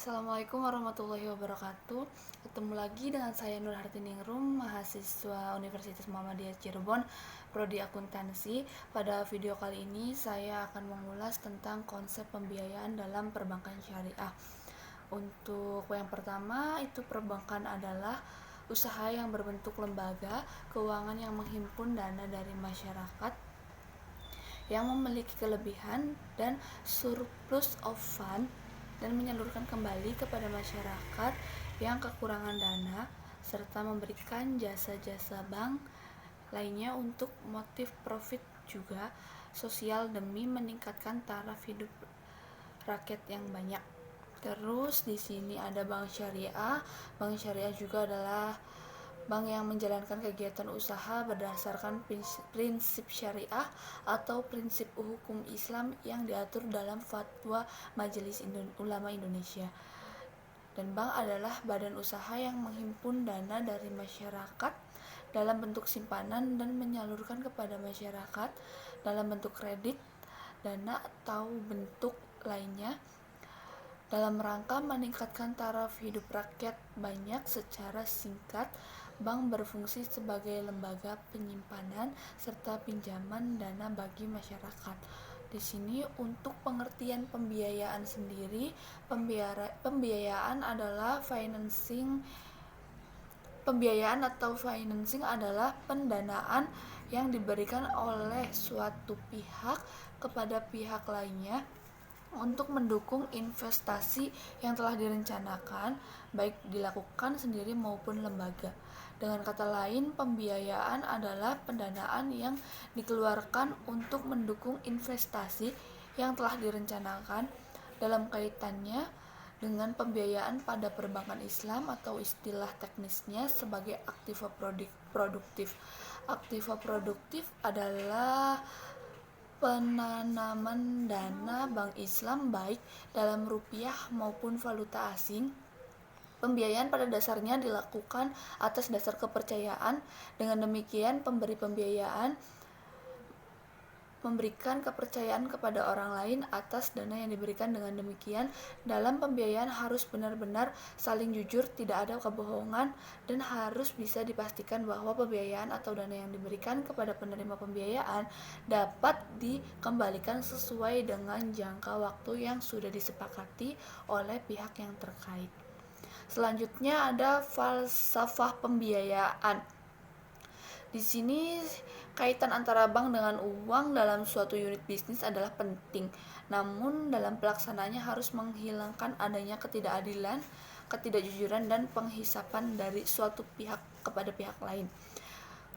Assalamualaikum warahmatullahi wabarakatuh. Ketemu lagi dengan saya Nur Hartiningrum, mahasiswa Universitas Muhammadiyah Cirebon, Prodi Akuntansi. Pada video kali ini saya akan mengulas tentang konsep pembiayaan dalam perbankan syariah. Untuk yang pertama, itu perbankan adalah usaha yang berbentuk lembaga keuangan yang menghimpun dana dari masyarakat yang memiliki kelebihan dan surplus of fund dan menyalurkan kembali kepada masyarakat yang kekurangan dana, serta memberikan jasa-jasa bank lainnya untuk motif profit juga sosial demi meningkatkan taraf hidup rakyat yang banyak. Terus di sini ada bank syariah. Bank syariah juga adalah bank yang menjalankan kegiatan usaha berdasarkan prinsip syariah atau prinsip hukum Islam yang diatur dalam Fatwa Majelis Ulama Indonesia. Dan bank adalah badan usaha yang menghimpun dana dari masyarakat dalam bentuk simpanan dan menyalurkan kepada masyarakat dalam bentuk kredit, dana atau bentuk lainnya dalam rangka meningkatkan taraf hidup rakyat banyak. Secara singkat, bank berfungsi sebagai lembaga penyimpanan serta pinjaman dana bagi masyarakat. Di sini untuk pengertian pembiayaan sendiri, pembiayaan atau financing adalah pendanaan yang diberikan oleh suatu pihak kepada pihak lainnya untuk mendukung investasi yang telah direncanakan, baik dilakukan sendiri maupun lembaga. Dengan kata lain, pembiayaan adalah pendanaan yang dikeluarkan untuk mendukung investasi yang telah direncanakan. Dalam kaitannya dengan pembiayaan pada perbankan Islam atau istilah teknisnya sebagai aktiva produktif. Aktiva produktif adalah penanaman dana bank Islam baik dalam rupiah maupun valuta asing. Pembiayaan pada dasarnya dilakukan atas dasar kepercayaan. Dengan demikian, pemberi pembiayaan memberikan kepercayaan kepada orang lain atas dana yang diberikan. Dengan demikian, dalam pembiayaan harus benar-benar saling jujur, tidak ada kebohongan, dan harus bisa dipastikan bahwa pembiayaan atau dana yang diberikan kepada penerima pembiayaan dapat dikembalikan sesuai dengan jangka waktu yang sudah disepakati oleh pihak yang terkait. Selanjutnya ada falsafah pembiayaan. Di sini kaitan antara bank dengan uang dalam suatu unit bisnis adalah penting. Namun dalam pelaksanaannya harus menghilangkan adanya ketidakadilan, ketidakjujuran dan penghisapan dari suatu pihak kepada pihak lain.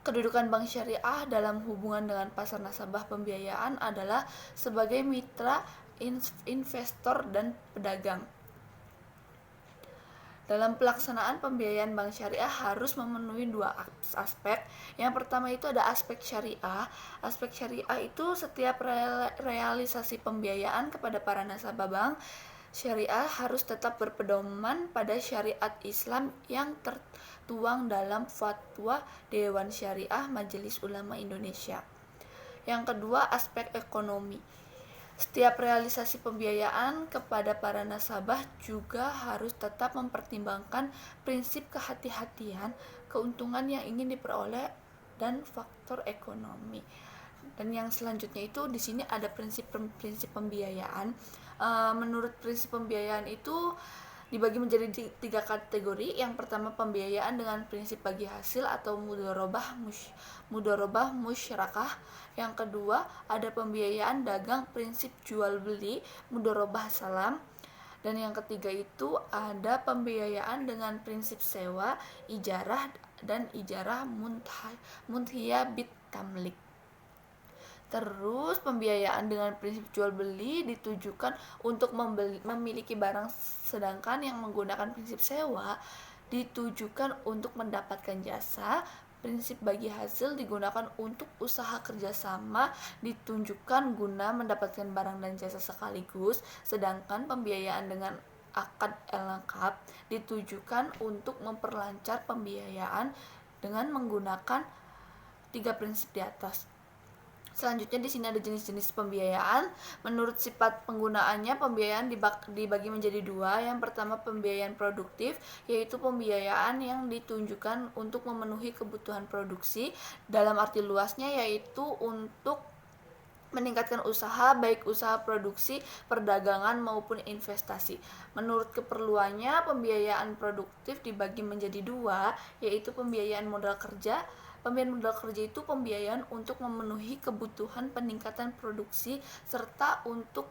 Kedudukan bank syariah dalam hubungan dengan pasar nasabah pembiayaan adalah sebagai mitra investor dan pedagang. Dalam pelaksanaan pembiayaan bank syariah harus memenuhi dua aspek. Yang pertama itu ada aspek syariah. Aspek syariah itu setiap realisasi pembiayaan kepada para nasabah bank syariah harus tetap berpedoman pada syariat Islam yang tertuang dalam Fatwa Dewan Syariah Majelis Ulama Indonesia. Yang kedua, aspek ekonomi. Setiap realisasi pembiayaan kepada para nasabah juga harus tetap mempertimbangkan prinsip kehati-hatian, keuntungan yang ingin diperoleh, dan faktor ekonomi. Dan yang selanjutnya itu di sini ada prinsip pembiayaan. Menurut prinsip pembiayaan itu dibagi menjadi 3 kategori. Yang pertama, pembiayaan dengan prinsip bagi hasil atau mudharabah musyarakah. Yang kedua, ada pembiayaan dagang prinsip jual beli mudharabah salam. Dan yang ketiga itu ada pembiayaan dengan prinsip sewa, ijarah, dan ijarah munthiyah bit tamlik. Terus pembiayaan dengan prinsip jual beli ditujukan untuk memiliki barang, sedangkan yang menggunakan prinsip sewa ditujukan untuk mendapatkan jasa. Prinsip bagi hasil digunakan untuk usaha kerjasama, ditunjukkan guna mendapatkan barang dan jasa sekaligus, sedangkan pembiayaan dengan akad lengkap ditujukan untuk memperlancar pembiayaan dengan menggunakan 3 prinsip di atas. Selanjutnya di sini ada jenis-jenis pembiayaan. Menurut sifat penggunaannya, pembiayaan dibagi menjadi dua. Yang pertama pembiayaan produktif, yaitu pembiayaan yang ditunjukkan untuk memenuhi kebutuhan produksi. Dalam arti luasnya yaitu untuk meningkatkan usaha, baik usaha produksi, perdagangan maupun investasi. Menurut keperluannya, pembiayaan produktif dibagi menjadi dua, yaitu pembiayaan modal kerja. Pembiayaan modal kerja itu pembiayaan untuk memenuhi kebutuhan peningkatan produksi serta untuk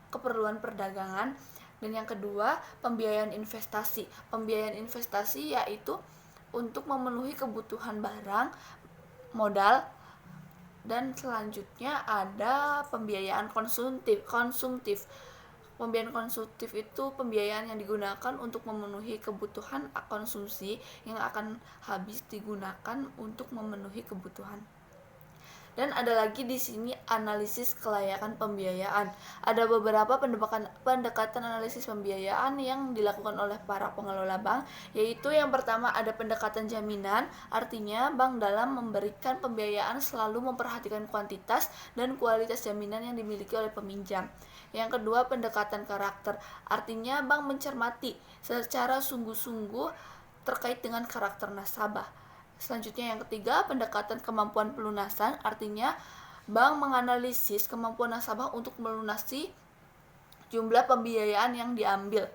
keperluan perdagangan. Dan yang kedua, pembiayaan investasi. Pembiayaan investasi yaitu untuk memenuhi kebutuhan barang, modal. Dan selanjutnya ada pembiayaan konsumtif. Pembiayaan konsumtif itu pembiayaan yang digunakan untuk memenuhi kebutuhan konsumsi yang akan habis digunakan untuk memenuhi kebutuhan. Dan ada lagi di sini analisis kelayakan pembiayaan. Ada beberapa pendekatan analisis pembiayaan yang dilakukan oleh para pengelola bank, yaitu yang pertama ada pendekatan jaminan, artinya bank dalam memberikan pembiayaan selalu memperhatikan kuantitas dan kualitas jaminan yang dimiliki oleh peminjam. Yang kedua pendekatan karakter, artinya bank mencermati secara sungguh-sungguh terkait dengan karakter nasabah. Selanjutnya yang ketiga, pendekatan kemampuan pelunasan, artinya bank menganalisis kemampuan nasabah untuk melunasi jumlah pembiayaan yang diambil.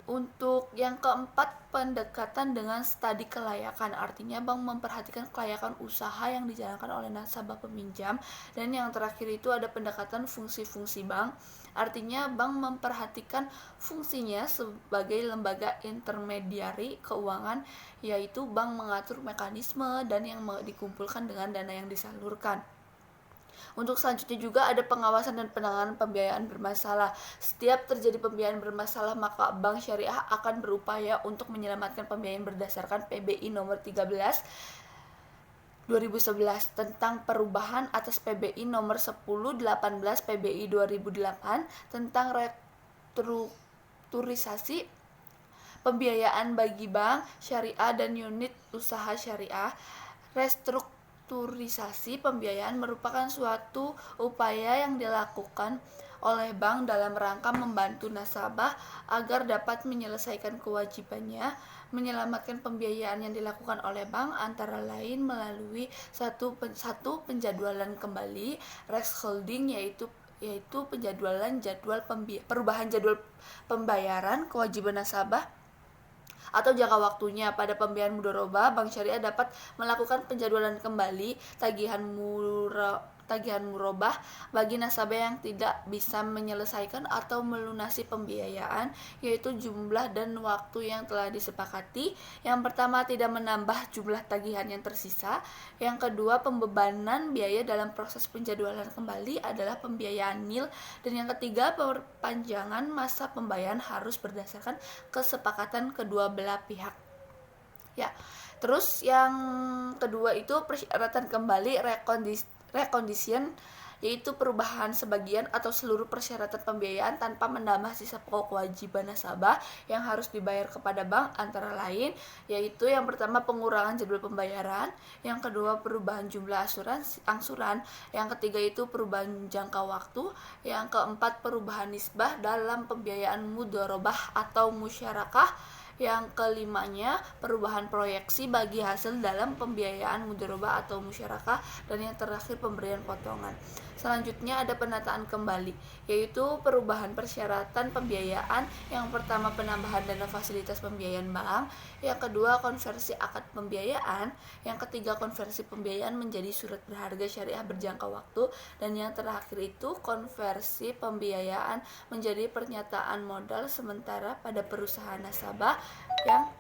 Untuk yang keempat, pendekatan dengan studi kelayakan, artinya bank memperhatikan kelayakan usaha yang dijalankan oleh nasabah peminjam. Dan yang terakhir itu ada pendekatan fungsi-fungsi bank, artinya bank memperhatikan fungsinya sebagai lembaga intermediari keuangan, yaitu bank mengatur mekanisme dan yang dikumpulkan dengan dana yang disalurkan. Untuk selanjutnya juga ada pengawasan dan penanganan pembiayaan bermasalah. Setiap terjadi pembiayaan bermasalah, maka Bank Syariah akan berupaya untuk menyelamatkan pembiayaan berdasarkan PBI nomor 13 2011 tentang perubahan atas PBI nomor 1018 PBI 2008 tentang restrukturisasi pembiayaan bagi bank syariah dan unit usaha syariah. Restrukturisasi pembiayaan merupakan suatu upaya yang dilakukan oleh bank dalam rangka membantu nasabah agar dapat menyelesaikan kewajibannya, menyelamatkan pembiayaan yang dilakukan oleh bank antara lain melalui satu penjadwalan kembali, reschedule yaitu perubahan jadwal pembayaran kewajiban nasabah atau jangka waktunya. Pada pembiayaan mudharabah, Bank Syariah dapat melakukan penjadwalan kembali tagihan murabah bagi nasabah yang tidak bisa menyelesaikan atau melunasi pembiayaan, yaitu jumlah dan waktu yang telah disepakati. Yang pertama, tidak menambah jumlah tagihan yang tersisa. Yang kedua, pembebanan biaya dalam proses penjadwalan kembali adalah pembiayaan nil. Dan yang ketiga, perpanjangan masa pembayaran harus berdasarkan kesepakatan kedua belah pihak. Ya, terus yang kedua itu persyaratan kembali recondition, yaitu perubahan sebagian atau seluruh persyaratan pembiayaan tanpa menambah sisa pokok kewajiban nasabah yang harus dibayar kepada bank, antara lain yaitu yang pertama pengurangan jadwal pembayaran, yang kedua perubahan jumlah angsuran, yang ketiga itu perubahan jangka waktu, yang keempat perubahan nisbah dalam pembiayaan mudharabah atau musyarakah, yang kelimanya perubahan proyeksi bagi hasil dalam pembiayaan mudharabah atau musyarakah, dan yang terakhir pemberian potongan. Selanjutnya ada penataan kembali, yaitu perubahan persyaratan pembiayaan. Yang pertama penambahan dana fasilitas pembiayaan bank, yang kedua konversi akad pembiayaan, yang ketiga konversi pembiayaan menjadi surat berharga syariah berjangka waktu, dan yang terakhir itu konversi pembiayaan menjadi pernyataan modal sementara pada perusahaan nasabah yang